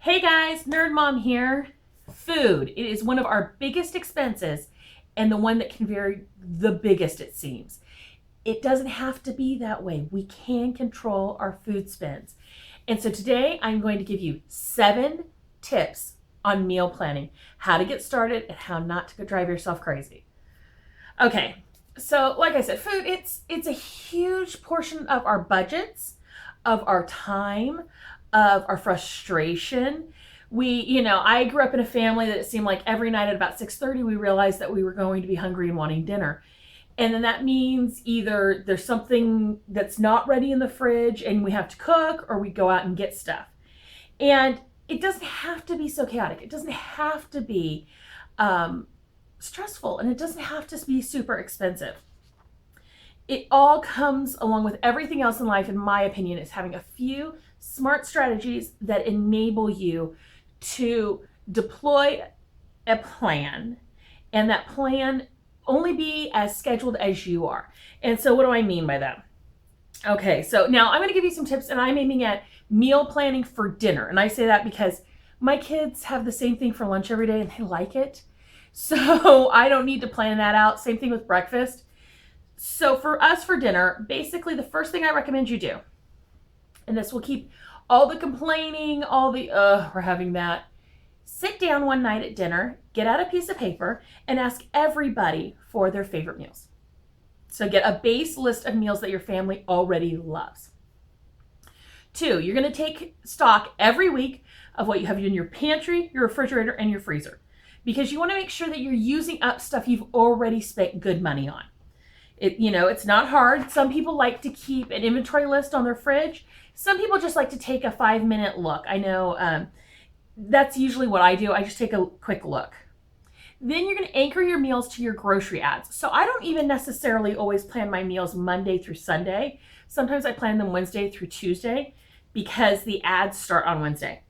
Hey guys, Nerd Mom here. Food. It is one of our biggest expenses and the one that can vary the biggest, it seems. It doesn't have to be that way. We can control our food spends. And so today I'm going to give you 7 tips on meal planning, how to get started and how not to drive yourself crazy. Okay, so like I said, food, it's a huge portion of our budgets, of our time, of our frustration. I grew up in a family that it seemed like every night at about 6:30 we realized that we were going to be hungry and wanting dinner. And then that means either there's something that's not ready in the fridge and we have to cook, or we go out and get stuff. And it doesn't have to be so chaotic. It doesn't have to be stressful, and it doesn't have to be super expensive. It all comes along with everything else in life, in my opinion, is having a few smart strategies that enable you to deploy a plan, and that plan only be as scheduled as you are. And so what do I mean by that? Okay, so now I'm going to give you some tips, and I'm aiming at meal planning for dinner. And I say that because my kids have the same thing for lunch every day and they like it. So I don't need to plan that out. Same thing with breakfast. So for us for dinner, basically the first thing I recommend you do, and this will keep all the complaining, all the, we're having that. Sit down one night at dinner, get out a piece of paper, and ask everybody for their favorite meals. So get a base list of meals that your family already loves. 2, you're going to take stock every week of what you have in your pantry, your refrigerator, and your freezer, because you want to make sure that you're using up stuff you've already spent good money on. It's not hard. Some people like to keep an inventory list on their fridge. Some people just like to take a 5-minute look. I know that's usually what I do. I just take a quick look. Then you're going to anchor your meals to your grocery ads. So I don't even necessarily always plan my meals Monday through Sunday. Sometimes I plan them Wednesday through Tuesday because the ads start on Wednesday.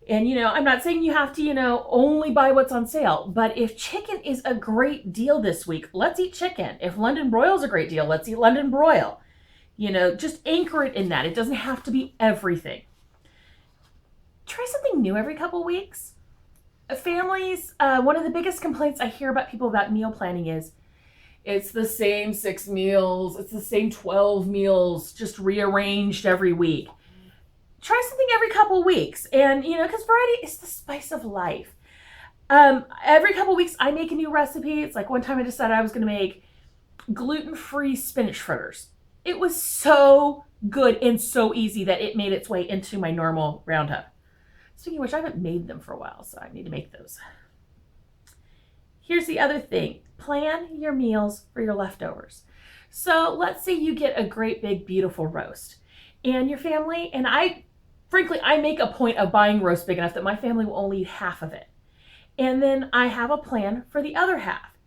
And, I'm not saying you have to, only buy what's on sale. But if chicken is a great deal this week, let's eat chicken. If London broil is a great deal, let's eat London broil. Just anchor it in that. It doesn't have to be everything. Try something new every couple weeks. Families, one of the biggest complaints I hear about people about meal planning is it's the same 6 meals. It's the same 12 meals, just rearranged every week. Try something every couple weeks. And, because variety is the spice of life. Every couple weeks I make a new recipe. It's like one time I decided I was going to make gluten-free spinach fritters. It was so good and so easy that it made its way into my normal Roundup. Speaking of which, I haven't made them for a while, so I need to make those. Here's the other thing. Plan your meals for your leftovers. So let's say you get a great big beautiful roast and your family, and frankly, I make a point of buying roast big enough that my family will only eat half of it. And then I have a plan for the other half.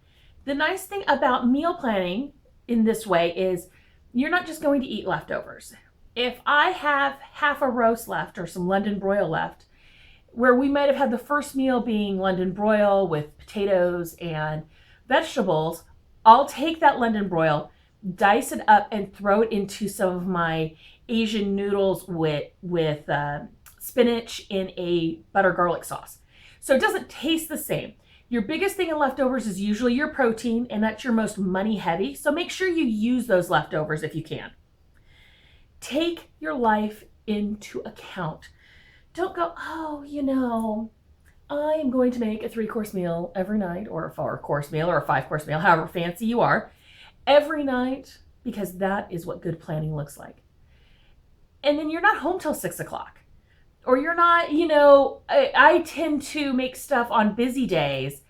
The nice thing about meal planning in this way is you're not just going to eat leftovers. If I have half a roast left or some London broil left, where we might have had the first meal being London broil with potatoes and vegetables, I'll take that London broil, dice it up, and throw it into some of my Asian noodles with spinach in a butter garlic sauce. So it doesn't taste the same. Your biggest thing in leftovers is usually your protein, and that's your most money heavy. So make sure you use those leftovers if you can. Take your life into account. Don't go, I am going to make a 3-course meal every night, or a 4-course meal, or a 5-course meal, however fancy you are, every night, because that is what good planning looks like. And then you're not home till 6 o'clock. Or you're not, I tend to make stuff on busy days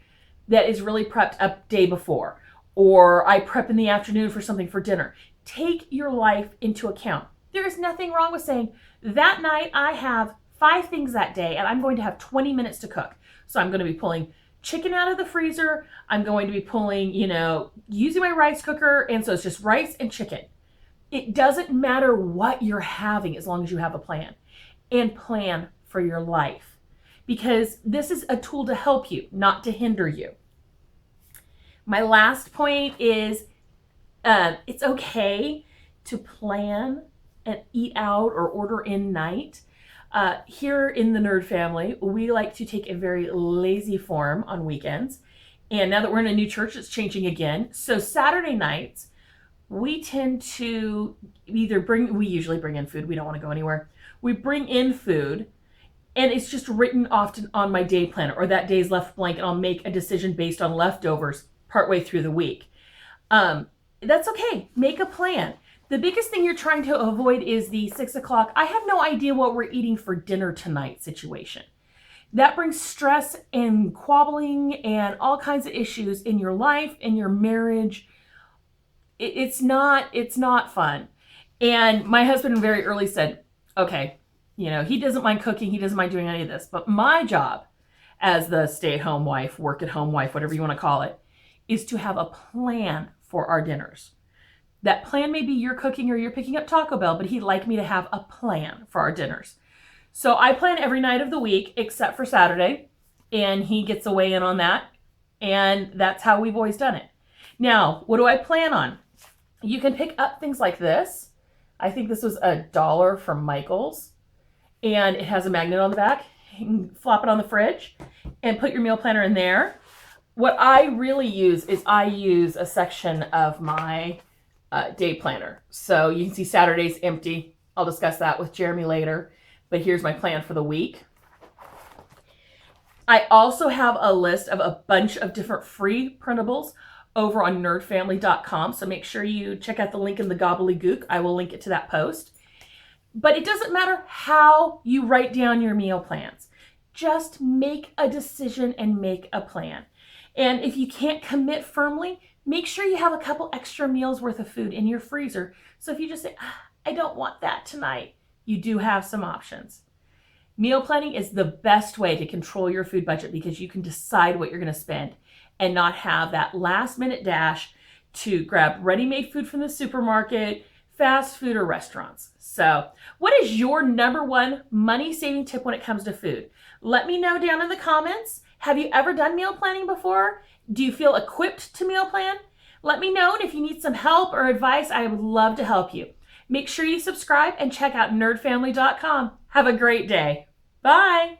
that is really prepped up day before. Or I prep in the afternoon for something for dinner. Take your life into account. There is nothing wrong with saying, that night I have 5 things that day and I'm going to have 20 minutes to cook. So I'm going to be pulling chicken out of the freezer. I'm going to be pulling, using my rice cooker. And so it's just rice and chicken. It doesn't matter what you're having as long as you have a plan. And plan for your life. Because this is a tool to help you, not to hinder you. My last point is it's okay to plan and eat out or order in night. Here in the Nerd family, we like to take a very lazy form on weekends. And now that we're in a new church, it's changing again. So Saturday nights, we tend to we usually bring in food. We don't want to go anywhere. We bring in food, and it's just written often on my day planner, or that day's left blank, and I'll make a decision based on leftovers partway through the week. That's okay. Make a plan. The biggest thing you're trying to avoid is the 6 o'clock, I have no idea what we're eating for dinner tonight situation. That brings stress and quabbling and all kinds of issues in your life, in your marriage. It's not fun. And my husband very early said, okay, he doesn't mind cooking. He doesn't mind doing any of this. But my job as the stay-at-home wife, work-at-home wife, whatever you want to call it, is to have a plan for our dinners. That plan may be you're cooking or you're picking up Taco Bell, but he'd like me to have a plan for our dinners. So I plan every night of the week except for Saturday, and he gets a weigh in on that. And that's how we've always done it. Now, what do I plan on? You can pick up things like this. I think this was $1 from Michael's, and it has a magnet on the back. You can flop it on the fridge and put your meal planner in there. What I really use is I use a section of my day planner. So you can see Saturday's empty. I'll discuss that with Jeremy later, but here's my plan for the week. I also have a list of a bunch of different free printables over on nerdfamily.com. So make sure you check out the link in the gobbledygook. I will link it to that post. But it doesn't matter how you write down your meal plans. Just make a decision and make a plan. And if you can't commit firmly, make sure you have a couple extra meals worth of food in your freezer. So if you just say, I don't want that tonight, you do have some options. Meal planning is the best way to control your food budget because you can decide what you're going to spend and not have that last minute dash to grab ready-made food from the supermarket, fast food, or restaurants. So what is your number one money-saving tip when it comes to food? Let me know down in the comments. Have you ever done meal planning before? Do you feel equipped to meal plan? Let me know, and if you need some help or advice, I would love to help you. Make sure you subscribe and check out nerdfamily.com. Have a great day. Bye.